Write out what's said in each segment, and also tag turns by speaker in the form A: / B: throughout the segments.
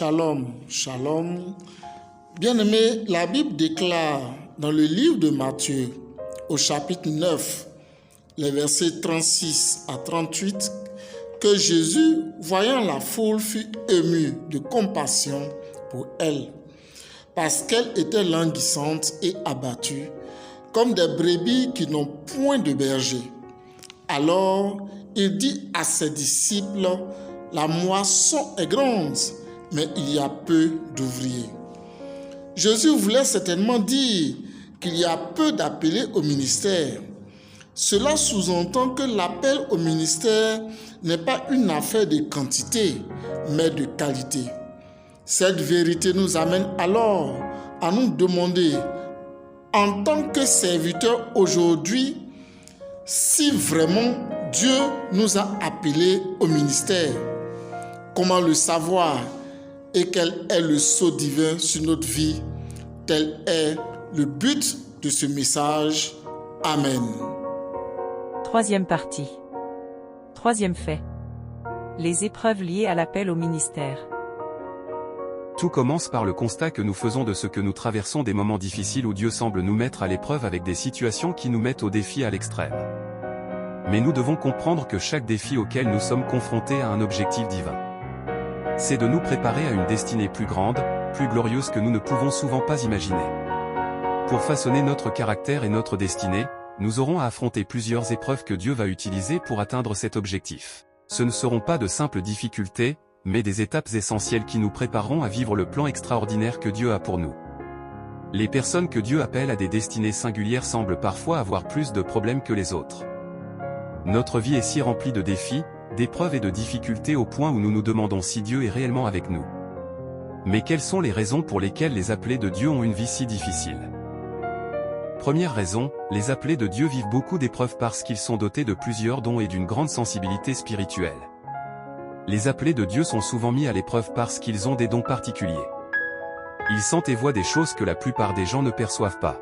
A: Shalom, shalom. Bien-aimés, la Bible déclare dans le livre de Matthieu, au chapitre 9, les versets 36 à 38, que Jésus, voyant la foule, fut ému de compassion pour elle, parce qu'elle était languissante et abattue, comme des brebis qui n'ont point de berger. Alors, il dit à ses disciples, « La moisson est grande, mais il y a peu d'ouvriers. » Jésus voulait certainement dire qu'il y a peu d'appelés au ministère. Cela sous-entend que l'appel au ministère n'est pas une affaire de quantité, mais de qualité. Cette vérité nous amène alors à nous demander, en tant que serviteurs aujourd'hui, si vraiment Dieu nous a appelés au ministère. Comment le savoir et quel est le sceau divin sur notre vie? Tel est le but de ce message. Amen.
B: Troisième partie. Troisième fait. Les épreuves liées à l'appel au ministère.
C: Tout commence par le constat que nous faisons de ce que nous traversons des moments difficiles où Dieu semble nous mettre à l'épreuve avec des situations qui nous mettent au défi à l'extrême. Mais nous devons comprendre que chaque défi auquel nous sommes confrontés a un objectif divin. C'est de nous préparer à une destinée plus grande, plus glorieuse que nous ne pouvons souvent pas imaginer. Pour façonner notre caractère et notre destinée, nous aurons à affronter plusieurs épreuves que Dieu va utiliser pour atteindre cet objectif. Ce ne seront pas de simples difficultés, mais des étapes essentielles qui nous prépareront à vivre le plan extraordinaire que Dieu a pour nous. Les personnes que Dieu appelle à des destinées singulières semblent parfois avoir plus de problèmes que les autres. Notre vie est si remplie de défis, d'épreuves et de difficultés au point où nous nous demandons si Dieu est réellement avec nous. Mais quelles sont les raisons pour lesquelles les appelés de Dieu ont une vie si difficile? Première raison, les appelés de Dieu vivent beaucoup d'épreuves parce qu'ils sont dotés de plusieurs dons et d'une grande sensibilité spirituelle. Les appelés de Dieu sont souvent mis à l'épreuve parce qu'ils ont des dons particuliers. Ils sentent et voient des choses que la plupart des gens ne perçoivent pas.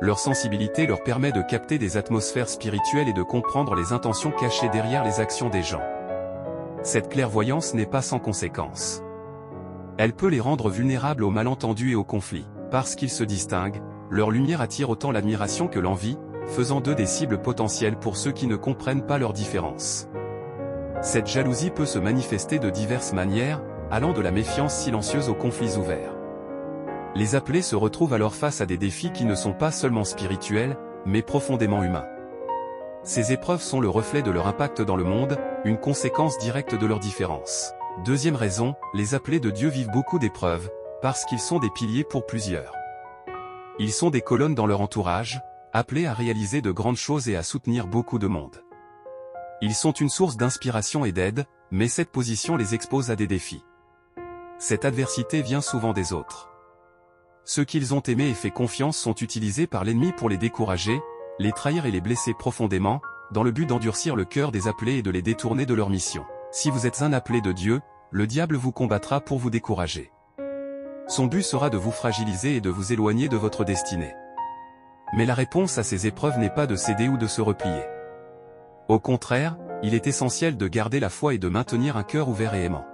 C: Leur sensibilité leur permet de capter des atmosphères spirituelles et de comprendre les intentions cachées derrière les actions des gens. Cette clairvoyance n'est pas sans conséquence. Elle peut les rendre vulnérables aux malentendus et aux conflits. Parce qu'ils se distinguent, leur lumière attire autant l'admiration que l'envie, faisant d'eux des cibles potentielles pour ceux qui ne comprennent pas leurs différences. Cette jalousie peut se manifester de diverses manières, allant de la méfiance silencieuse aux conflits ouverts. Les appelés se retrouvent alors face à des défis qui ne sont pas seulement spirituels, mais profondément humains. Ces épreuves sont le reflet de leur impact dans le monde, une conséquence directe de leurs différences. Deuxième raison, les appelés de Dieu vivent beaucoup d'épreuves, parce qu'ils sont des piliers pour plusieurs. Ils sont des colonnes dans leur entourage, appelés à réaliser de grandes choses et à soutenir beaucoup de monde. Ils sont une source d'inspiration et d'aide, mais cette position les expose à des défis. Cette adversité vient souvent des autres. Ceux qu'ils ont aimés et fait confiance sont utilisés par l'ennemi pour les décourager, les trahir et les blesser profondément, dans le but d'endurcir le cœur des appelés et de les détourner de leur mission. Si vous êtes un appelé de Dieu, le diable vous combattra pour vous décourager. Son but sera de vous fragiliser et de vous éloigner de votre destinée. Mais la réponse à ces épreuves n'est pas de céder ou de se replier. Au contraire, il est essentiel de garder la foi et de maintenir un cœur ouvert et aimant.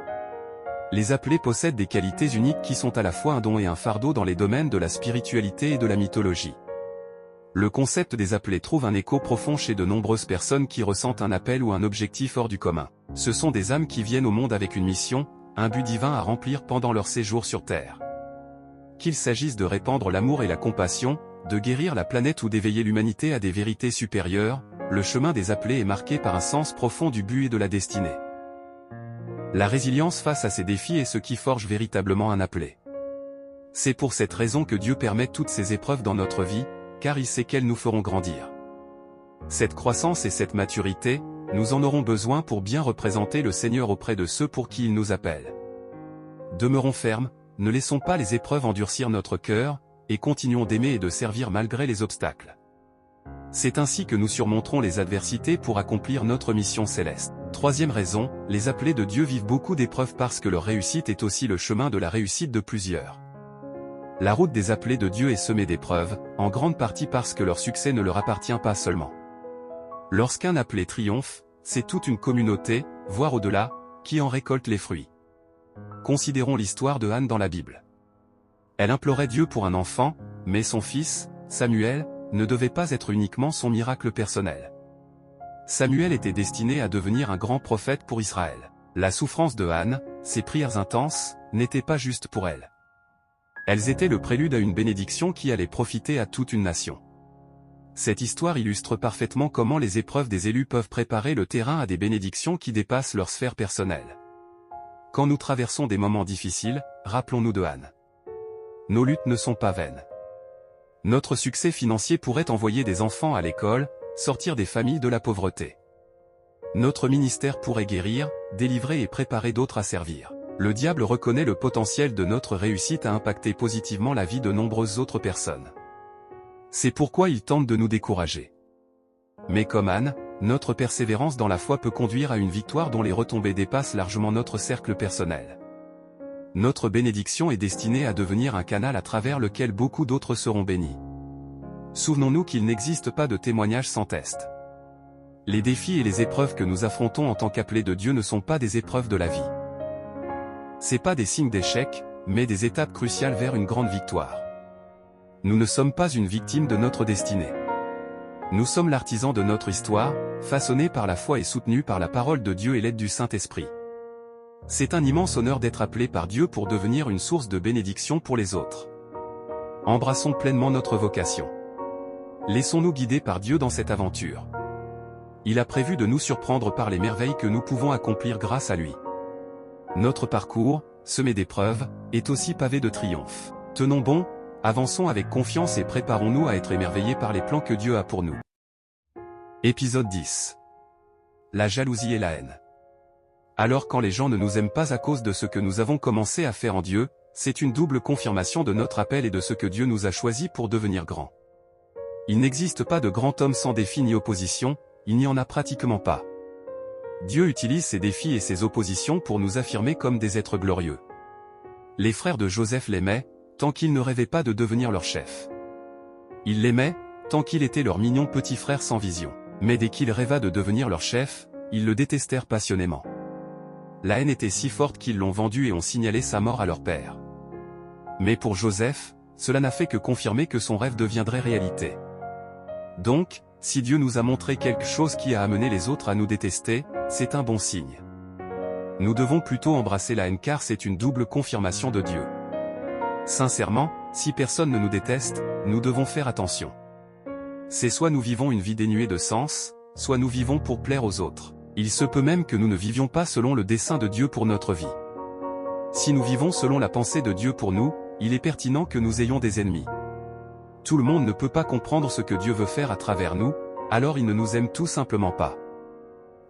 C: Les appelés possèdent des qualités uniques qui sont à la fois un don et un fardeau dans les domaines de la spiritualité et de la mythologie. Le concept des appelés trouve un écho profond chez de nombreuses personnes qui ressentent un appel ou un objectif hors du commun. Ce sont des âmes qui viennent au monde avec une mission, un but divin à remplir pendant leur séjour sur Terre. Qu'il s'agisse de répandre l'amour et la compassion, de guérir la planète ou d'éveiller l'humanité à des vérités supérieures, le chemin des appelés est marqué par un sens profond du but et de la destinée. La résilience face à ces défis est ce qui forge véritablement un appelé. C'est pour cette raison que Dieu permet toutes ces épreuves dans notre vie, car il sait qu'elles nous feront grandir. Cette croissance et cette maturité, nous en aurons besoin pour bien représenter le Seigneur auprès de ceux pour qui il nous appelle. Demeurons fermes, ne laissons pas les épreuves endurcir notre cœur, et continuons d'aimer et de servir malgré les obstacles. C'est ainsi que nous surmonterons les adversités pour accomplir notre mission céleste. Troisième raison, les appelés de Dieu vivent beaucoup d'épreuves parce que leur réussite est aussi le chemin de la réussite de plusieurs. La route des appelés de Dieu est semée d'épreuves, en grande partie parce que leur succès ne leur appartient pas seulement. Lorsqu'un appelé triomphe, c'est toute une communauté, voire au-delà, qui en récolte les fruits. considérons l'histoire de Anne dans la Bible. Elle implorait Dieu pour un enfant, mais son fils, Samuel, ne devait pas être uniquement son miracle personnel. Samuel était destiné à devenir un grand prophète pour Israël. La souffrance de Anne, ses prières intenses, n'étaient pas justes pour elle. Elles étaient le prélude à une bénédiction qui allait profiter à toute une nation. Cette histoire illustre parfaitement comment les épreuves des élus peuvent préparer le terrain à des bénédictions qui dépassent leur sphère personnelle. Quand nous traversons des moments difficiles, rappelons-nous de Anne. Nos luttes ne sont pas vaines. Notre succès financier pourrait envoyer des enfants à l'école, sortir des familles de la pauvreté. Notre ministère pourrait guérir, délivrer et préparer d'autres à servir. Le diable reconnaît le potentiel de notre réussite à impacter positivement la vie de nombreuses autres personnes. C'est pourquoi il tente de nous décourager. Mais comme Anne, notre persévérance dans la foi peut conduire à une victoire dont les retombées dépassent largement notre cercle personnel. Notre bénédiction est destinée à devenir un canal à travers lequel beaucoup d'autres seront bénis. Souvenons-nous qu'il n'existe pas de témoignage sans test. Les défis et les épreuves que nous affrontons en tant qu'appelés de Dieu ne sont pas des épreuves de la vie. C'est pas des signes d'échec, mais des étapes cruciales vers une grande victoire. Nous ne sommes pas une victime de notre destinée. Nous sommes l'artisan de notre histoire, façonné par la foi et soutenu par la parole de Dieu et l'aide du Saint-Esprit. C'est un immense honneur d'être appelé par Dieu pour devenir une source de bénédiction pour les autres. Embrassons pleinement notre vocation. Laissons-nous guider par Dieu dans cette aventure. Il a prévu de nous surprendre par les merveilles que nous pouvons accomplir grâce à lui. Notre parcours, semé d'épreuves, est aussi pavé de triomphes. Tenons bon, avançons avec confiance et préparons-nous à être émerveillés par les plans que Dieu a pour nous. Épisode 10. La jalousie et la haine. Alors quand les gens ne nous aiment pas à cause de ce que nous avons commencé à faire en Dieu, c'est une double confirmation de notre appel et de ce que Dieu nous a choisi pour devenir grands. Il n'existe pas de grand homme sans défi ni opposition, il n'y en a pratiquement pas. Dieu utilise ces défis et ces oppositions pour nous affirmer comme des êtres glorieux. Les frères de Joseph l'aimaient, tant qu'il ne rêvait pas de devenir leur chef. Ils l'aimaient, tant qu'il était leur mignon petit frère sans vision. Mais dès qu'il rêva de devenir leur chef, ils le détestèrent passionnément. La haine était si forte qu'ils l'ont vendu et ont signalé sa mort à leur père. Mais pour Joseph, cela n'a fait que confirmer que son rêve deviendrait réalité. Donc, si Dieu nous a montré quelque chose qui a amené les autres à nous détester, c'est un bon signe. Nous devons plutôt embrasser la haine car c'est une double confirmation de Dieu. Sincèrement, si personne ne nous déteste, nous devons faire attention. C'est soit nous vivons une vie dénuée de sens, soit nous vivons pour plaire aux autres. Il se peut même que nous ne vivions pas selon le dessein de Dieu pour notre vie. Si nous vivons selon la pensée de Dieu pour nous, il est pertinent que nous ayons des ennemis. Tout le monde ne peut pas comprendre ce que Dieu veut faire à travers nous, alors il ne nous aime tout simplement pas.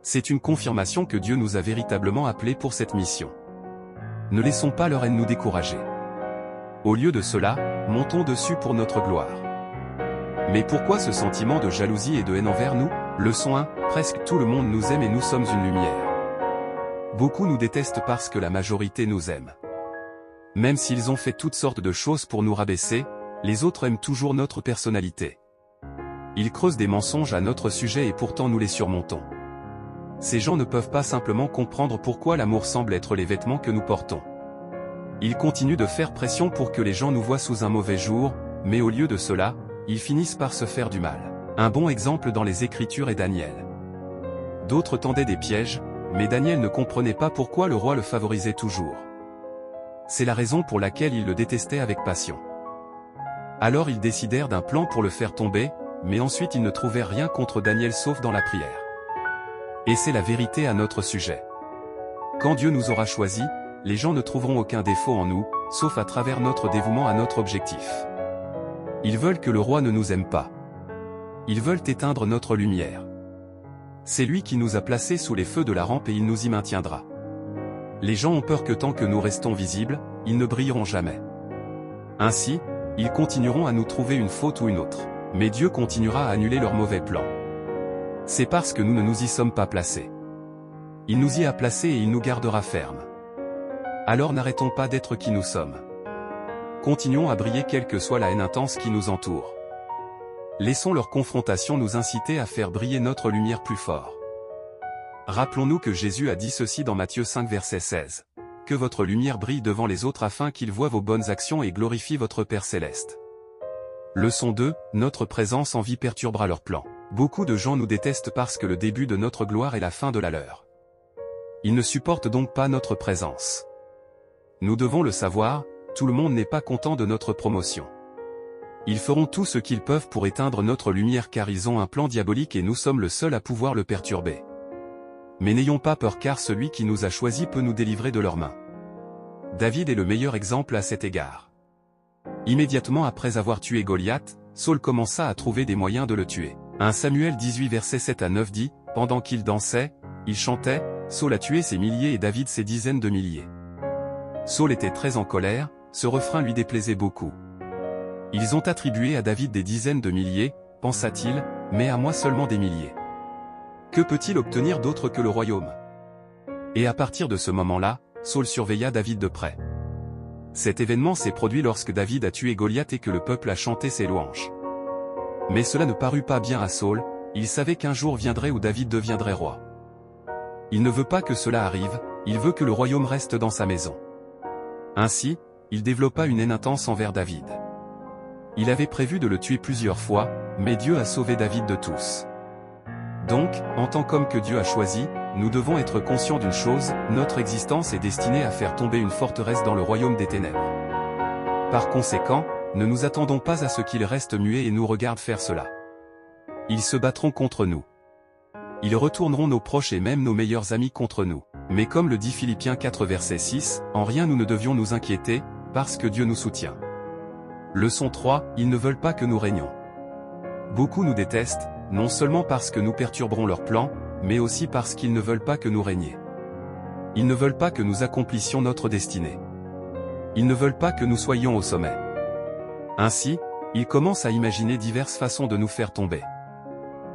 C: C'est une confirmation que Dieu nous a véritablement appelés pour cette mission. Ne laissons pas leur haine nous décourager. Au lieu de cela, montons dessus pour notre gloire. Mais pourquoi ce sentiment de jalousie et de haine envers nous? Leçon 1, presque tout le monde nous aime et nous sommes une lumière. Beaucoup nous détestent parce que la majorité nous aime. Même s'ils ont fait toutes sortes de choses pour nous rabaisser, les autres aiment toujours notre personnalité. Ils creusent des mensonges à notre sujet et pourtant nous les surmontons. Ces gens ne peuvent pas simplement comprendre pourquoi l'amour semble être les vêtements que nous portons. Ils continuent de faire pression pour que les gens nous voient sous un mauvais jour, mais au lieu de cela, ils finissent par se faire du mal. Un bon exemple dans les Écritures est Daniel. D'autres tendaient des pièges, mais Daniel ne comprenait pas pourquoi le roi le favorisait toujours. C'est la raison pour laquelle il le détestait avec passion. Alors ils décidèrent d'un plan pour le faire tomber, mais ensuite ils ne trouvèrent rien contre Daniel sauf dans la prière. Et c'est la vérité à notre sujet. Quand Dieu nous aura choisis, les gens ne trouveront aucun défaut en nous, sauf à travers notre dévouement à notre objectif. Ils veulent que le roi ne nous aime pas. Ils veulent éteindre notre lumière. C'est lui qui nous a placés sous les feux de la rampe et il nous y maintiendra. Les gens ont peur que tant que nous restons visibles, ils ne brilleront jamais. Ainsi, ils continueront à nous trouver une faute ou une autre. Mais Dieu continuera à annuler leurs mauvais plans. C'est parce que nous ne nous y sommes pas placés. Il nous y a placés et il nous gardera fermes. Alors n'arrêtons pas d'être qui nous sommes. Continuons à briller quelle que soit la haine intense qui nous entoure. Laissons leur confrontation nous inciter à faire briller notre lumière plus fort. Rappelons-nous que Jésus a dit ceci dans Matthieu 5 verset 16. que votre lumière brille devant les autres afin qu'ils voient vos bonnes actions et glorifient votre Père céleste. Leçon 2, notre présence en vie perturbera leurs plans. Beaucoup de gens nous détestent parce que le début de notre gloire est la fin de la leur. Ils ne supportent donc pas notre présence. Nous devons le savoir, tout le monde n'est pas content de notre promotion. Ils feront tout ce qu'ils peuvent pour éteindre notre lumière car ils ont un plan diabolique et nous sommes le seul à pouvoir le perturber. Mais n'ayons pas peur car celui qui nous a choisis peut nous délivrer de leurs mains. David est le meilleur exemple à cet égard. Immédiatement après avoir tué Goliath, Saul commença à trouver des moyens de le tuer. 1 Samuel 18 versets 7 à 9 dit, « Pendant qu'il dansait, il chantait, Saul a tué ses milliers et David ses dizaines de milliers. » Saul était très en colère, ce refrain lui déplaisait beaucoup. Ils ont attribué à David des dizaines de milliers, pensa-t-il, mais à moi seulement des milliers. Que peut-il obtenir d'autre que le royaume? Et à partir de ce moment-là, Saul surveilla David de près. Cet événement s'est produit lorsque David a tué Goliath et que le peuple a chanté ses louanges. Mais cela ne parut pas bien à Saul, il savait qu'un jour viendrait où David deviendrait roi. Il ne veut pas que cela arrive, il veut que le royaume reste dans sa maison. Ainsi, il développa une haine intense envers David. Il avait prévu de le tuer plusieurs fois, mais Dieu a sauvé David de tous. Donc, en tant qu'homme que Dieu a choisi, nous devons être conscients d'une chose, notre existence est destinée à faire tomber une forteresse dans le royaume des ténèbres. Par conséquent, ne nous attendons pas à ce qu'ils restent muets et nous regardent faire cela. Ils se battront contre nous. Ils retourneront nos proches et même nos meilleurs amis contre nous. Mais comme le dit Philippiens 4 verset 6, en rien nous ne devions nous inquiéter, parce que Dieu nous soutient. Leçon 3, ils ne veulent pas que nous régnions. Beaucoup nous détestent, non seulement parce que nous perturberons leurs plans, mais aussi parce qu'ils ne veulent pas que nous régnions. Ils ne veulent pas que nous accomplissions notre destinée. Ils ne veulent pas que nous soyons au sommet. Ainsi, ils commencent à imaginer diverses façons de nous faire tomber.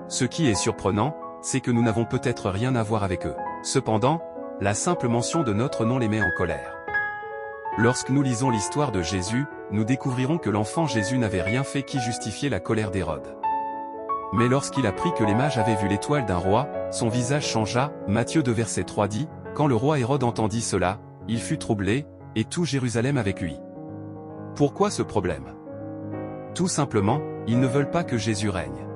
C: Ce qui est surprenant, c'est que nous n'avons peut-être rien à voir avec eux. Cependant, la simple mention de notre nom les met en colère. Lorsque nous lisons l'histoire de Jésus, nous découvrirons que l'enfant Jésus n'avait rien fait qui justifiait la colère d'Hérode. Mais lorsqu'il apprit que les mages avaient vu l'étoile d'un roi, son visage changea. Matthieu 2 verset 3 dit, « Quand le roi Hérode entendit cela, il fut troublé, et tout Jérusalem avec lui. » Pourquoi ce problème? Tout simplement, ils ne veulent pas que Jésus règne.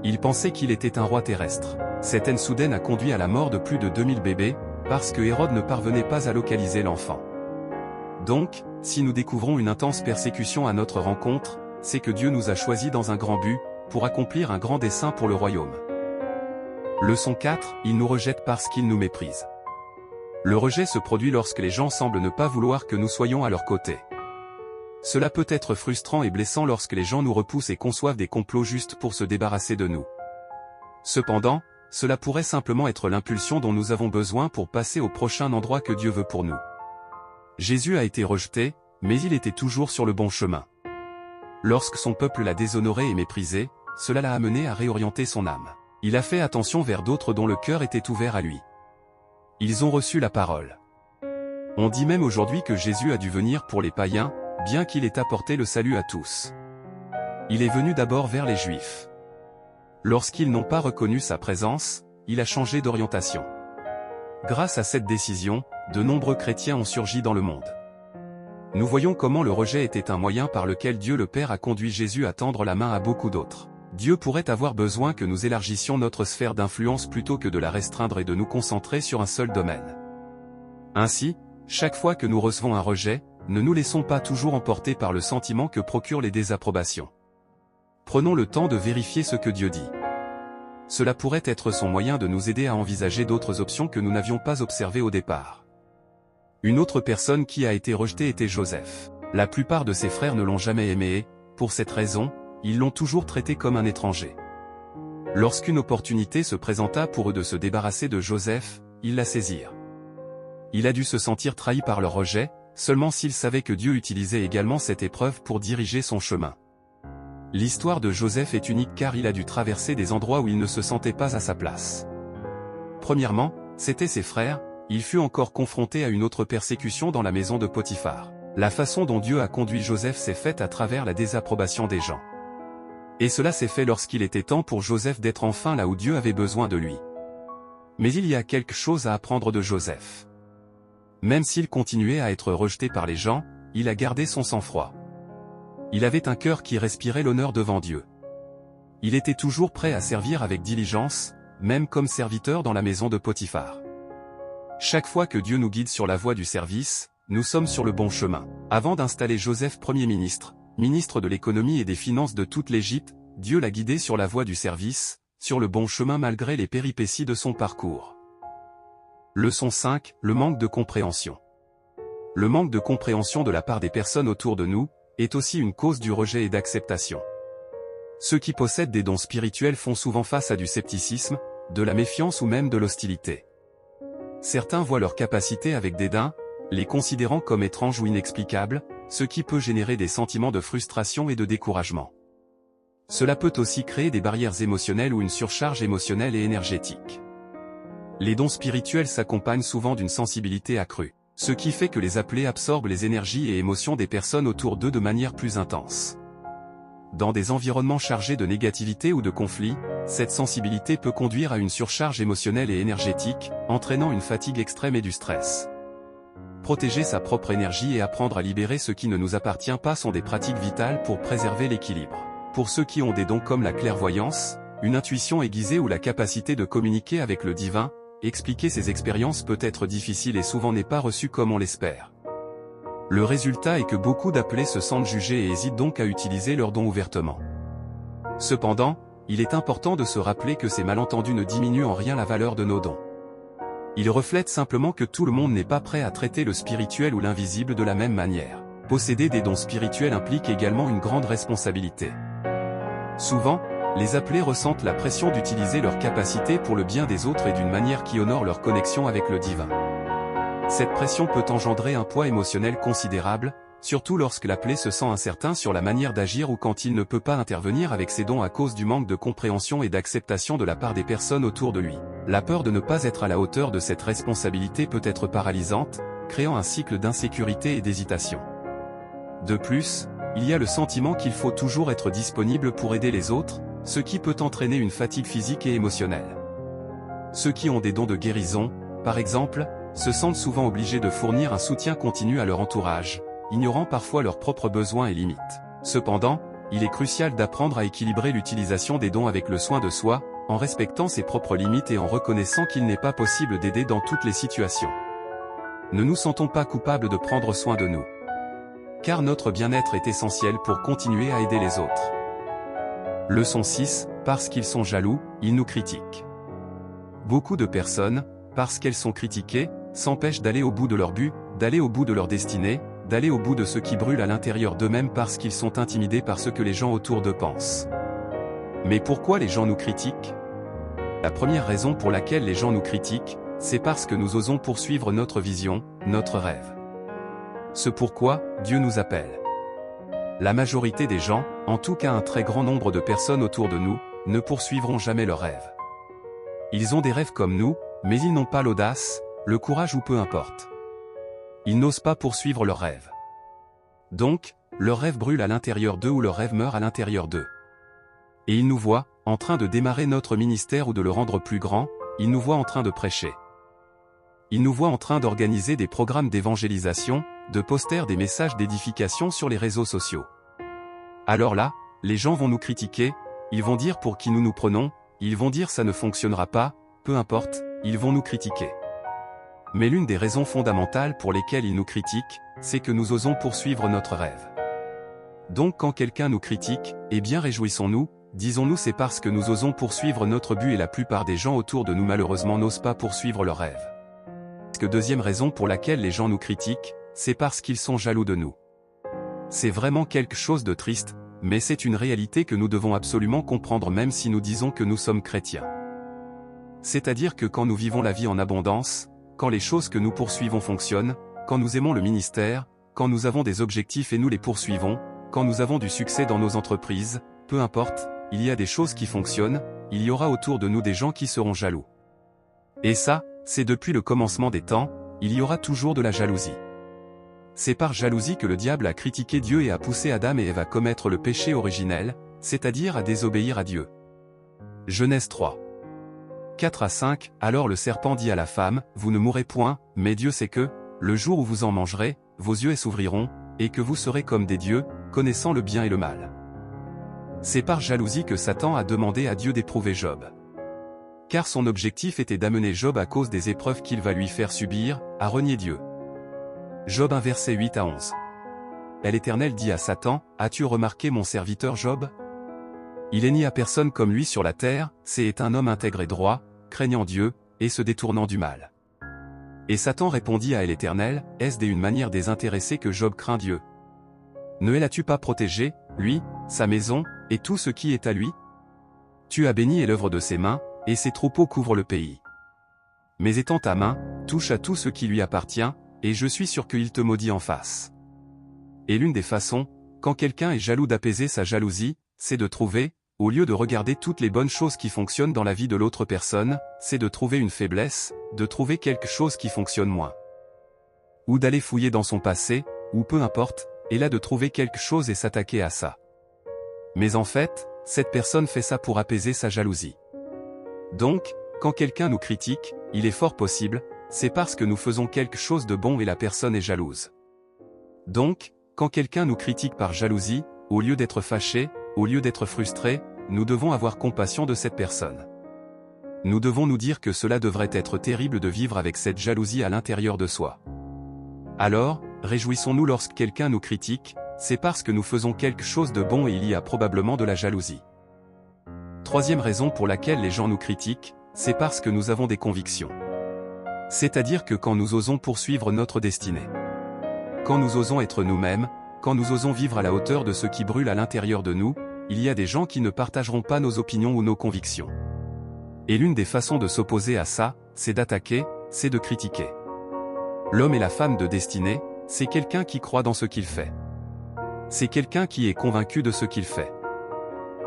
C: Ils pensaient qu'il était un roi terrestre. Cette haine soudaine a conduit à la mort de plus de 2000 bébés, parce que Hérode ne parvenait pas à localiser l'enfant. Donc, si nous découvrons une intense persécution à notre rencontre, c'est que Dieu nous a choisis dans un grand but, pour accomplir un grand dessein pour le royaume. Leçon 4, ils nous rejettent parce qu'ils nous méprisent. Le rejet se produit lorsque les gens semblent ne pas vouloir que nous soyons à leur côté. Cela peut être frustrant et blessant lorsque les gens nous repoussent et conçoivent des complots juste pour se débarrasser de nous. Cependant, cela pourrait simplement être l'impulsion dont nous avons besoin pour passer au prochain endroit que Dieu veut pour nous. Jésus a été rejeté, mais il était toujours sur le bon chemin. Lorsque son peuple l'a déshonoré et méprisé, cela l'a amené à réorienter son âme. Il a fait attention vers d'autres dont le cœur était ouvert à lui. Ils ont reçu la parole. On dit même aujourd'hui que Jésus a dû venir pour les païens, bien qu'il ait apporté le salut à tous. Il est venu d'abord vers les Juifs. Lorsqu'ils n'ont pas reconnu sa présence, il a changé d'orientation. Grâce à cette décision, de nombreux chrétiens ont surgi dans le monde. Nous voyons comment le rejet était un moyen par lequel Dieu le Père a conduit Jésus à tendre la main à beaucoup d'autres. Dieu pourrait avoir besoin que nous élargissions notre sphère d'influence plutôt que de la restreindre et de nous concentrer sur un seul domaine. Ainsi, chaque fois que nous recevons un rejet, ne nous laissons pas toujours emporter par le sentiment que procurent les désapprobations. Prenons le temps de vérifier ce que Dieu dit. Cela pourrait être son moyen de nous aider à envisager d'autres options que nous n'avions pas observées au départ. Une autre personne qui a été rejetée était Joseph. La plupart de ses frères ne l'ont jamais aimé et, pour cette raison, ils l'ont toujours traité comme un étranger. Lorsqu'une opportunité se présenta pour eux de se débarrasser de Joseph, ils la saisirent. Il a dû se sentir trahi par leur rejet, seulement s'il savait que Dieu utilisait également cette épreuve pour diriger son chemin. L'histoire de Joseph est unique car il a dû traverser des endroits où il ne se sentait pas à sa place. Premièrement, c'étaient ses frères, il fut encore confronté à une autre persécution dans la maison de Potiphar. La façon dont Dieu a conduit Joseph s'est faite à travers la désapprobation des gens. Et cela s'est fait lorsqu'il était temps pour Joseph d'être enfin là où Dieu avait besoin de lui. Mais il y a quelque chose à apprendre de Joseph. Même s'il continuait à être rejeté par les gens, il a gardé son sang-froid. Il avait un cœur qui respirait l'honneur devant Dieu. Il était toujours prêt à servir avec diligence, même comme serviteur dans la maison de Potiphar. Chaque fois que Dieu nous guide sur la voie du service, nous sommes sur le bon chemin. Avant d'installer Joseph Premier ministre, ministre de l'économie et des finances de toute l'Égypte, Dieu l'a guidé sur la voie du service, sur le bon chemin malgré les péripéties de son parcours. Leçon 5, le manque de compréhension. Le manque de compréhension de la part des personnes autour de nous, est aussi une cause du rejet et d'acceptation. Ceux qui possèdent des dons spirituels font souvent face à du scepticisme, de la méfiance ou même de l'hostilité. Certains voient leurs capacités avec dédain, les considérant comme étranges ou inexplicables, ce qui peut générer des sentiments de frustration et de découragement. Cela peut aussi créer des barrières émotionnelles ou une surcharge émotionnelle et énergétique. Les dons spirituels s'accompagnent souvent d'une sensibilité accrue, ce qui fait que les appelés absorbent les énergies et émotions des personnes autour d'eux de manière plus intense. Dans des environnements chargés de négativité ou de conflits, cette sensibilité peut conduire à une surcharge émotionnelle et énergétique, entraînant une fatigue extrême et du stress. Protéger sa propre énergie et apprendre à libérer ce qui ne nous appartient pas sont des pratiques vitales pour préserver l'équilibre. Pour ceux qui ont des dons comme la clairvoyance, une intuition aiguisée ou la capacité de communiquer avec le divin, expliquer ces expériences peut être difficile et souvent n'est pas reçu comme on l'espère. Le résultat est que beaucoup d'appelés se sentent jugés et hésitent donc à utiliser leurs dons ouvertement. Cependant, il est important de se rappeler que ces malentendus ne diminuent en rien la valeur de nos dons. Ils reflètent simplement que tout le monde n'est pas prêt à traiter le spirituel ou l'invisible de la même manière. Posséder des dons spirituels implique également une grande responsabilité. Souvent, les appelés ressentent la pression d'utiliser leurs capacités pour le bien des autres et d'une manière qui honore leur connexion avec le divin. Cette pression peut engendrer un poids émotionnel considérable, surtout lorsque l'appelé se sent incertain sur la manière d'agir ou quand il ne peut pas intervenir avec ses dons à cause du manque de compréhension et d'acceptation de la part des personnes autour de lui. La peur de ne pas être à la hauteur de cette responsabilité peut être paralysante, créant un cycle d'insécurité et d'hésitation. De plus, il y a le sentiment qu'il faut toujours être disponible pour aider les autres, ce qui peut entraîner une fatigue physique et émotionnelle. Ceux qui ont des dons de guérison, par exemple, se sentent souvent obligés de fournir un soutien continu à leur entourage, ignorant parfois leurs propres besoins et limites. Cependant, il est crucial d'apprendre à équilibrer l'utilisation des dons avec le soin de soi, en respectant ses propres limites et en reconnaissant qu'il n'est pas possible d'aider dans toutes les situations. Ne nous sentons pas coupables de prendre soin de nous. Car notre bien-être est essentiel pour continuer à aider les autres. Leçon 6, parce qu'ils sont jaloux, ils nous critiquent. Beaucoup de personnes, parce qu'elles sont critiquées, s'empêchent d'aller au bout de leur but, d'aller au bout de leur destinée, d'aller au bout de ce qui brûle à l'intérieur d'eux-mêmes parce qu'ils sont intimidés par ce que les gens autour d'eux pensent. Mais pourquoi les gens nous critiquent? La première raison pour laquelle les gens nous critiquent, c'est parce que nous osons poursuivre notre vision, notre rêve. Ce pourquoi Dieu nous appelle. La majorité des gens, en tout cas un très grand nombre de personnes autour de nous, ne poursuivront jamais leurs rêves. Ils ont des rêves comme nous, mais ils n'ont pas l'audace, le courage ou peu importe. Ils n'osent pas poursuivre leurs rêves. Donc, leur rêve brûle à l'intérieur d'eux ou leur rêve meurt à l'intérieur d'eux. Et ils nous voient, en train de démarrer notre ministère ou de le rendre plus grand, ils nous voient en train de prêcher. Ils nous voient en train d'organiser des programmes d'évangélisation, de poster des messages d'édification sur les réseaux sociaux. Alors là, les gens vont nous critiquer, ils vont dire pour qui nous nous prenons, ils vont dire ça ne fonctionnera pas, peu importe, ils vont nous critiquer. Mais l'une des raisons fondamentales pour lesquelles ils nous critiquent, c'est que nous osons poursuivre notre rêve. Donc quand quelqu'un nous critique, eh bien réjouissons-nous, disons-nous c'est parce que nous osons poursuivre notre but et la plupart des gens autour de nous malheureusement n'osent pas poursuivre leur rêve. Deuxième raison pour laquelle les gens nous critiquent, c'est parce qu'ils sont jaloux de nous. C'est vraiment quelque chose de triste, mais c'est une réalité que nous devons absolument comprendre même si nous disons que nous sommes chrétiens. C'est-à-dire que quand nous vivons la vie en abondance, quand les choses que nous poursuivons fonctionnent, quand nous aimons le ministère, quand nous avons des objectifs et nous les poursuivons, quand nous avons du succès dans nos entreprises, peu importe, il y a des choses qui fonctionnent, il y aura autour de nous des gens qui seront jaloux. Et ça, c'est depuis le commencement des temps, il y aura toujours de la jalousie. C'est par jalousie que le diable a critiqué Dieu et a poussé Adam et Ève à commettre le péché originel, c'est-à-dire à désobéir à Dieu. Genèse 3. 4 à 5, alors le serpent dit à la femme, vous ne mourrez point, mais Dieu sait que, le jour où vous en mangerez, vos yeux s'ouvriront, et que vous serez comme des dieux, connaissant le bien et le mal. C'est par jalousie que Satan a demandé à Dieu d'éprouver Job. Car son objectif était d'amener Job à cause des épreuves qu'il va lui faire subir, à renier Dieu. Job 1 versets 8 à 11. Et l'Éternel dit à Satan, « As-tu remarqué mon serviteur Job? Il n'y a personne comme lui sur la terre, c'est un homme intègre et droit, craignant Dieu, et se détournant du mal. » Et Satan répondit à l'Éternel, « Est-ce d'une manière désintéressée que Job craint Dieu? Ne l'as-tu pas protégé, lui, sa maison, et tout ce qui est à lui? Tu as béni et l'œuvre de ses mains, et ses troupeaux couvrent le pays. Mais étends ta main, touche à tout ce qui lui appartient, et je suis sûr qu'il te maudit en face. » Et l'une des façons, quand quelqu'un est jaloux d'apaiser sa jalousie, c'est de trouver, au lieu de regarder toutes les bonnes choses qui fonctionnent dans la vie de l'autre personne, c'est de trouver une faiblesse, de trouver quelque chose qui fonctionne moins. Ou d'aller fouiller dans son passé, ou peu importe, et là de trouver quelque chose et s'attaquer à ça. Mais en fait, cette personne fait ça pour apaiser sa jalousie. Donc, quand quelqu'un nous critique, il est fort possible, c'est parce que nous faisons quelque chose de bon et la personne est jalouse. Donc, quand quelqu'un nous critique par jalousie, au lieu d'être fâché, au lieu d'être frustré, nous devons avoir compassion de cette personne. Nous devons nous dire que cela devrait être terrible de vivre avec cette jalousie à l'intérieur de soi. Alors, réjouissons-nous lorsque quelqu'un nous critique, c'est parce que nous faisons quelque chose de bon et il y a probablement de la jalousie. Troisième raison pour laquelle les gens nous critiquent, c'est parce que nous avons des convictions. C'est-à-dire que quand nous osons poursuivre notre destinée. Quand nous osons être nous-mêmes, quand nous osons vivre à la hauteur de ce qui brûle à l'intérieur de nous, il y a des gens qui ne partageront pas nos opinions ou nos convictions. Et l'une des façons de s'opposer à ça, c'est d'attaquer, c'est de critiquer. L'homme et la femme de destinée, c'est quelqu'un qui croit dans ce qu'il fait. C'est quelqu'un qui est convaincu de ce qu'il fait.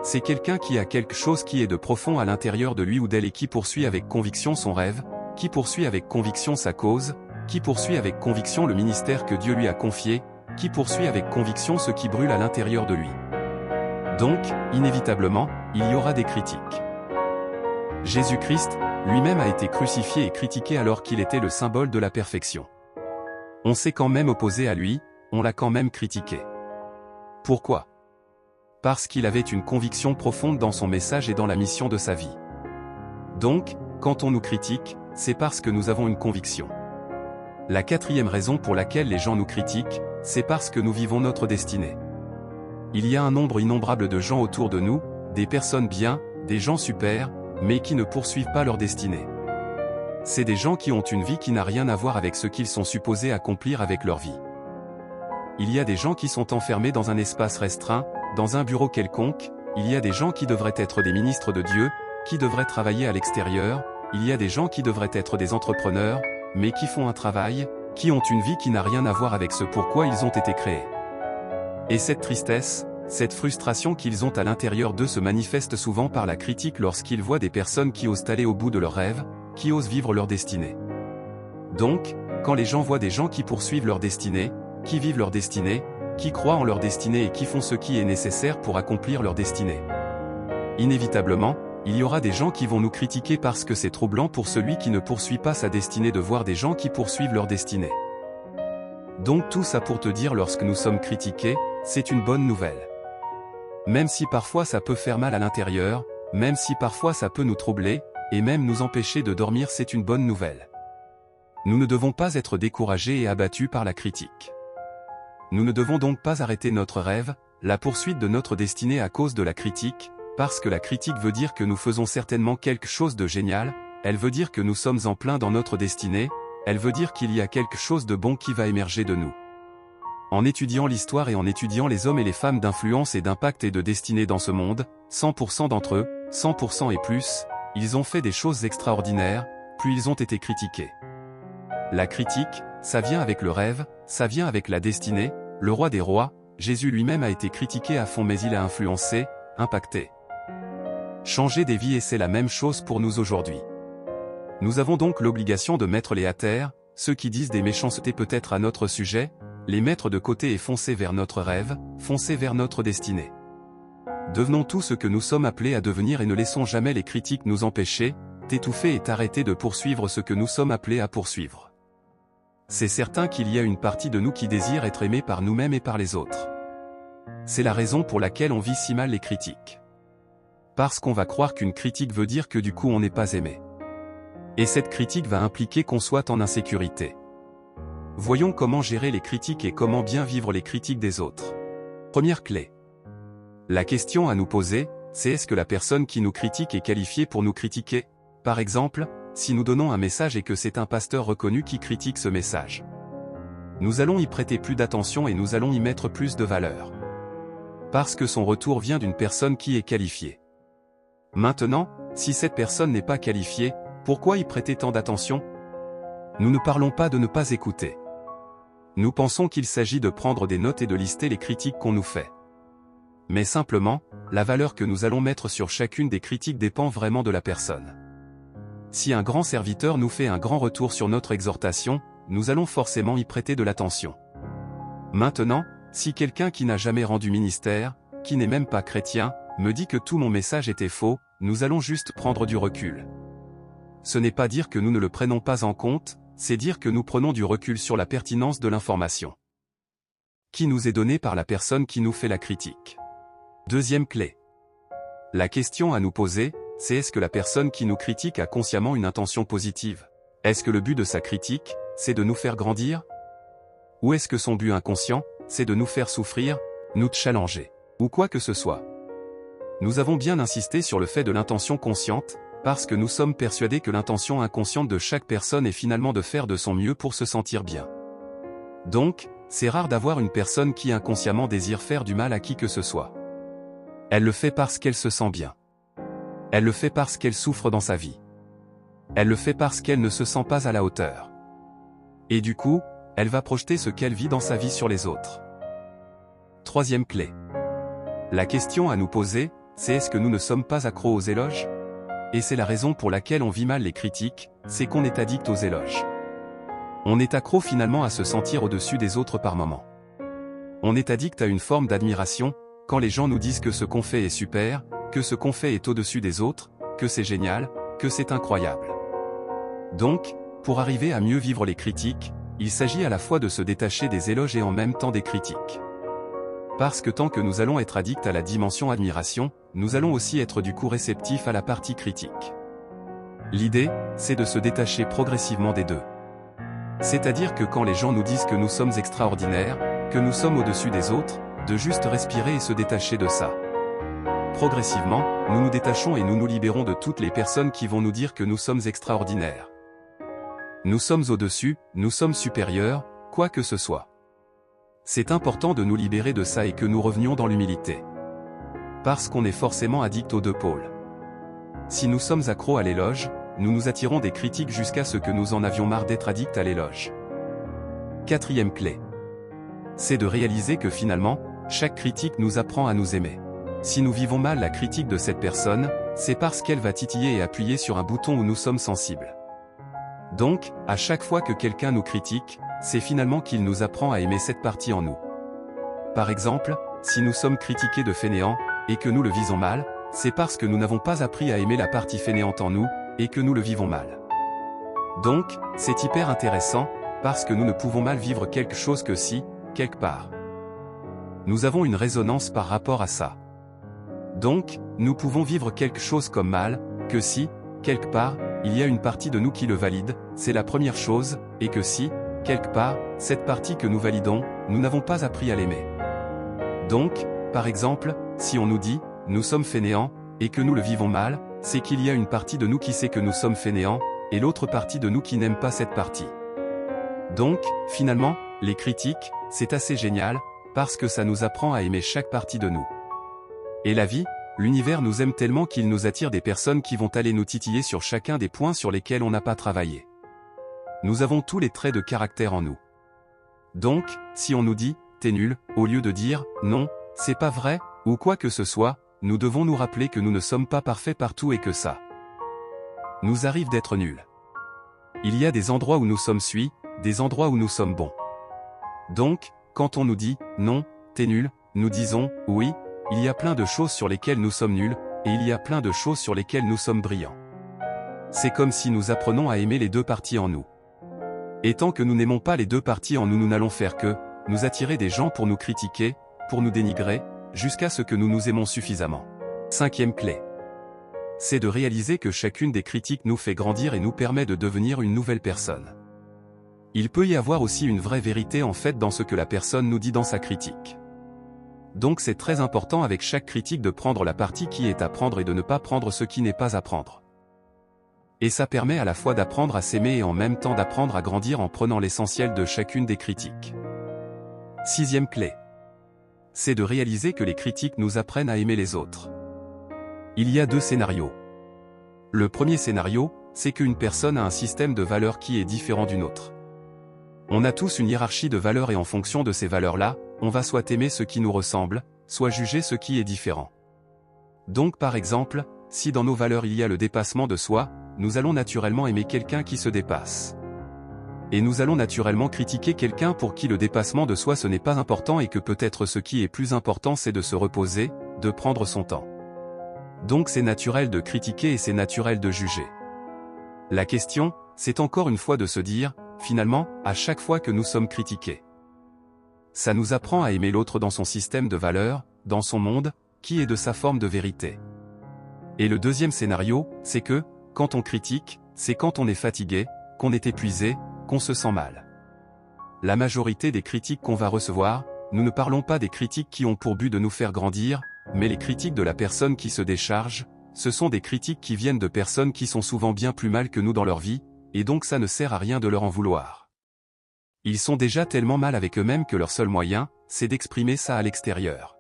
C: C'est quelqu'un qui a quelque chose qui est de profond à l'intérieur de lui ou d'elle et qui poursuit avec conviction son rêve, qui poursuit avec conviction sa cause, qui poursuit avec conviction le ministère que Dieu lui a confié, qui poursuit avec conviction ce qui brûle à l'intérieur de lui. Donc, inévitablement, il y aura des critiques. Jésus-Christ, lui-même a été crucifié et critiqué alors qu'il était le symbole de la perfection. On s'est quand même opposé à lui, on l'a quand même critiqué. Pourquoi? Parce qu'il avait une conviction profonde dans son message et dans la mission de sa vie. Donc, quand on nous critique, c'est parce que nous avons une conviction. La quatrième raison pour laquelle les gens nous critiquent, c'est parce que nous vivons notre destinée. Il y a un nombre innombrable de gens autour de nous, des personnes bien, des gens super, mais qui ne poursuivent pas leur destinée. C'est des gens qui ont une vie qui n'a rien à voir avec ce qu'ils sont supposés accomplir avec leur vie. Il y a des gens qui sont enfermés dans un espace restreint, dans un bureau quelconque, il y a des gens qui devraient être des ministres de Dieu, qui devraient travailler à l'extérieur, il y a des gens qui devraient être des entrepreneurs, mais qui font un travail, qui ont une vie qui n'a rien à voir avec ce pourquoi ils ont été créés. Et cette tristesse, cette frustration qu'ils ont à l'intérieur d'eux se manifeste souvent par la critique lorsqu'ils voient des personnes qui osent aller au bout de leurs rêves, qui osent vivre leur destinée. Donc, quand les gens voient des gens qui poursuivent leur destinée, qui vivent leur destinée, qui croient en leur destinée et qui font ce qui est nécessaire pour accomplir leur destinée, inévitablement, il y aura des gens qui vont nous critiquer parce que c'est troublant pour celui qui ne poursuit pas sa destinée de voir des gens qui poursuivent leur destinée. Donc tout ça pour te dire lorsque nous sommes critiqués, c'est une bonne nouvelle. Même si parfois ça peut faire mal à l'intérieur, même si parfois ça peut nous troubler, et même nous empêcher de dormir, c'est une bonne nouvelle. Nous ne devons pas être découragés et abattus par la critique. Nous ne devons donc pas arrêter notre rêve, la poursuite de notre destinée à cause de la critique, parce que la critique veut dire que nous faisons certainement quelque chose de génial, elle veut dire que nous sommes en plein dans notre destinée, elle veut dire qu'il y a quelque chose de bon qui va émerger de nous. En étudiant l'histoire et en étudiant les hommes et les femmes d'influence et d'impact et de destinée dans ce monde, 100% d'entre eux, 100% et plus, ils ont fait des choses extraordinaires, puis ils ont été critiqués. La critique, ça vient avec le rêve, ça vient avec la destinée, le roi des rois, Jésus lui-même a été critiqué à fond mais il a influencé, impacté. Changer des vies et c'est la même chose pour nous aujourd'hui. Nous avons donc l'obligation de mettre les à terre, ceux qui disent des méchancetés peut-être à notre sujet, les mettre de côté et foncer vers notre rêve, foncer vers notre destinée. Devenons tout ce que nous sommes appelés à devenir et ne laissons jamais les critiques nous empêcher, t'étouffer et t'arrêter de poursuivre ce que nous sommes appelés à poursuivre. c'est certain qu'il y a une partie de nous qui désire être aimé par nous-mêmes et par les autres. C'est la raison pour laquelle on vit si mal les critiques. Parce qu'on va croire qu'une critique veut dire que du coup on n'est pas aimé. Et cette critique va impliquer qu'on soit en insécurité. Voyons comment gérer les critiques et comment bien vivre les critiques des autres. Première clé. La question à nous poser, c'est est-ce que la personne qui nous critique est qualifiée pour nous critiquer? Par exemple, si nous donnons un message et que c'est un pasteur reconnu qui critique ce message. Nous allons y prêter plus d'attention et nous allons y mettre plus de valeur. Parce que son retour vient d'une personne qui est qualifiée. Maintenant, si cette personne n'est pas qualifiée, pourquoi y prêter tant d'attention? Nous ne parlons pas de ne pas écouter. Nous pensons qu'il s'agit de prendre des notes et de lister les critiques qu'on nous fait. Mais simplement, la valeur que nous allons mettre sur chacune des critiques dépend vraiment de la personne. Si un grand serviteur nous fait un grand retour sur notre exhortation, nous allons forcément y prêter de l'attention. Maintenant, si quelqu'un qui n'a jamais rendu ministère, qui n'est même pas chrétien, me dit que tout mon message était faux, nous allons juste prendre du recul. Ce n'est pas dire que nous ne le prenons pas en compte, c'est dire que nous prenons du recul sur la pertinence de l'information qui nous est donnée par la personne qui nous fait la critique. Deuxième clé. La question à nous poser, c'est est-ce que la personne qui nous critique a consciemment une intention positive? Est-ce que le but de sa critique, c'est de nous faire grandir? Ou est-ce que son but inconscient, c'est de nous faire souffrir, nous challenger, ou quoi que ce soit? Nous avons bien insisté sur le fait de l'intention consciente, parce que nous sommes persuadés que l'intention inconsciente de chaque personne est finalement de faire de son mieux pour se sentir bien. Donc, c'est rare d'avoir une personne qui inconsciemment désire faire du mal à qui que ce soit. Elle le fait parce qu'elle se sent bien. Elle le fait parce qu'elle souffre dans sa vie. Elle le fait parce qu'elle ne se sent pas à la hauteur. Et du coup, elle va projeter ce qu'elle vit dans sa vie sur les autres. Troisième clé. La question à nous poser, c'est est-ce que nous ne sommes pas accros aux éloges? Et c'est la raison pour laquelle on vit mal les critiques, c'est qu'on est addict aux éloges. On est accro finalement à se sentir au-dessus des autres par moment. On est addict à une forme d'admiration, quand les gens nous disent que ce qu'on fait est super, que ce qu'on fait est au-dessus des autres, que c'est génial, que c'est incroyable. Donc, pour arriver à mieux vivre les critiques, il s'agit à la fois de se détacher des éloges et en même temps des critiques. Parce que tant que nous allons être addicts à la dimension admiration, nous allons aussi être du coup réceptifs à la partie critique. L'idée, c'est de se détacher progressivement des deux. C'est-à-dire que quand les gens nous disent que nous sommes extraordinaires, que nous sommes au-dessus des autres, de juste respirer et se détacher de ça. Progressivement, nous nous détachons et nous nous libérons de toutes les personnes qui vont nous dire que nous sommes extraordinaires. Nous sommes au-dessus, nous sommes supérieurs, quoi que ce soit. C'est important de nous libérer de ça et que nous revenions dans l'humilité. Parce qu'on est forcément addict aux deux pôles. Si nous sommes accros à l'éloge, nous nous attirons des critiques jusqu'à ce que nous en avions marre d'être addicts à l'éloge. Quatrième clé. C'est de réaliser que finalement, chaque critique nous apprend à nous aimer. Si nous vivons mal la critique de cette personne, c'est parce qu'elle va titiller et appuyer sur un bouton où nous sommes sensibles. Donc, à chaque fois que quelqu'un nous critique, c'est finalement qu'il nous apprend à aimer cette partie en nous. Par exemple, si nous sommes critiqués de fainéants, et que nous le visons mal, c'est parce que nous n'avons pas appris à aimer la partie fainéante en nous, et que nous le vivons mal. Donc, c'est hyper intéressant, parce que nous ne pouvons mal vivre quelque chose que si, quelque part, nous avons une résonance par rapport à ça. Donc, nous pouvons vivre quelque chose comme mal, que si, quelque part, il y a une partie de nous qui le valide, c'est la première chose, et que si, quelque part, cette partie que nous validons, nous n'avons pas appris à l'aimer. Donc, par exemple, si on nous dit, nous sommes fainéants, et que nous le vivons mal, c'est qu'il y a une partie de nous qui sait que nous sommes fainéants, et l'autre partie de nous qui n'aime pas cette partie. Donc, finalement, les critiques, c'est assez génial, parce que ça nous apprend à aimer chaque partie de nous. Et la vie, l'univers nous aime tellement qu'il nous attire des personnes qui vont aller nous titiller sur chacun des points sur lesquels on n'a pas travaillé. Nous avons tous les traits de caractère en nous. Donc, si on nous dit, t'es nul, au lieu de dire, non, c'est pas vrai, ou quoi que ce soit, nous devons nous rappeler que nous ne sommes pas parfaits partout et que ça nous arrive d'être nuls. Il y a des endroits où nous sommes suis, des endroits où nous sommes bons. Donc, quand on nous dit, non, t'es nul, nous disons, oui, il y a plein de choses sur lesquelles nous sommes nuls, et il y a plein de choses sur lesquelles nous sommes brillants. C'est comme si nous apprenons à aimer les deux parties en nous. Et tant que nous n'aimons pas les deux parties en nous, nous n'allons faire que nous attirer des gens pour nous critiquer, pour nous dénigrer, jusqu'à ce que nous nous aimons suffisamment. Cinquième clé. C'est de réaliser que chacune des critiques nous fait grandir et nous permet de devenir une nouvelle personne. Il peut y avoir aussi une vraie vérité en fait dans ce que la personne nous dit dans sa critique. Donc c'est très important avec chaque critique de prendre la partie qui est à prendre et de ne pas prendre ce qui n'est pas à prendre. Et ça permet à la fois d'apprendre à s'aimer et en même temps d'apprendre à grandir en prenant l'essentiel de chacune des critiques. Sixième clé. C'est de réaliser que les critiques nous apprennent à aimer les autres. Il y a deux scénarios. Le premier scénario, c'est qu'une personne a un système de valeurs qui est différent d'une autre. On a tous une hiérarchie de valeurs et en fonction de ces valeurs-là, on va soit aimer ce qui nous ressemble, soit juger ce qui est différent. Donc par exemple, si dans nos valeurs il y a le dépassement de soi, nous allons naturellement aimer quelqu'un qui se dépasse. Et nous allons naturellement critiquer quelqu'un pour qui le dépassement de soi ce n'est pas important et que peut-être ce qui est plus important c'est de se reposer, de prendre son temps. Donc c'est naturel de critiquer et c'est naturel de juger. La question, c'est encore une fois de se dire, finalement, à chaque fois que nous sommes critiqués, ça nous apprend à aimer l'autre dans son système de valeurs, dans son monde, qui est de sa forme de vérité. Et le deuxième scénario, c'est que, quand on critique, c'est quand on est fatigué, qu'on est épuisé, qu'on se sent mal. La majorité des critiques qu'on va recevoir, nous ne parlons pas des critiques qui ont pour but de nous faire grandir, mais les critiques de la personne qui se décharge, ce sont des critiques qui viennent de personnes qui sont souvent bien plus mal que nous dans leur vie, et donc ça ne sert à rien de leur en vouloir. Ils sont déjà tellement mal avec eux-mêmes que leur seul moyen, c'est d'exprimer ça à l'extérieur.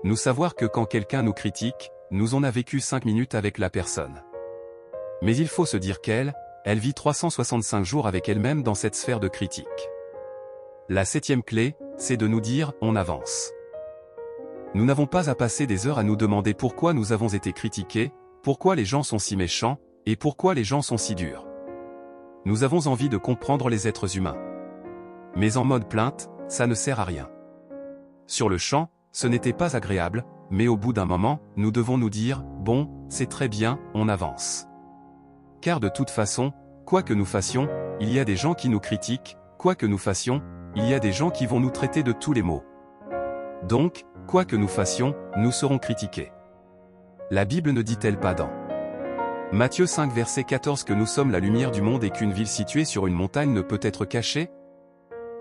C: Nous savoir que quand quelqu'un nous critique, nous on a vécu 5 minutes avec la personne. Mais il faut se dire qu'elle vit 365 jours avec elle-même dans cette sphère de critique. La septième clé, c'est de nous dire « on avance ». Nous n'avons pas à passer des heures à nous demander pourquoi nous avons été critiqués, pourquoi les gens sont si méchants, et pourquoi les gens sont si durs. Nous avons envie de comprendre les êtres humains. Mais en mode plainte, ça ne sert à rien. Sur le champ, ce n'était pas agréable, mais au bout d'un moment, nous devons nous dire « bon, c'est très bien, on avance ». Car de toute façon, quoi que nous fassions, il y a des gens qui nous critiquent, quoi que nous fassions, il y a des gens qui vont nous traiter de tous les maux. Donc, quoi que nous fassions, nous serons critiqués. La Bible ne dit-elle pas dans Matthieu 5 verset 14 que nous sommes la lumière du monde et qu'une ville située sur une montagne ne peut être cachée?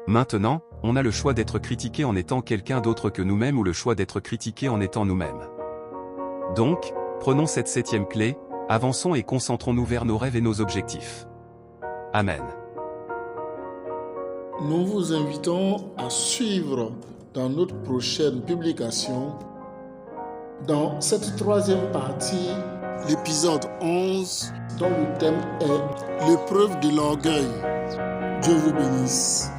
C: Maintenant, on a le choix d'être critiqué en étant quelqu'un d'autre que nous-mêmes ou le choix d'être critiqué en étant nous-mêmes. Donc, prenons cette septième clé, avançons et concentrons-nous vers nos rêves et nos objectifs. Amen.
A: Nous vous invitons à suivre dans notre prochaine publication, dans cette troisième partie, l'épisode 11, dont le thème est l'épreuve de l'orgueil. Dieu vous bénisse.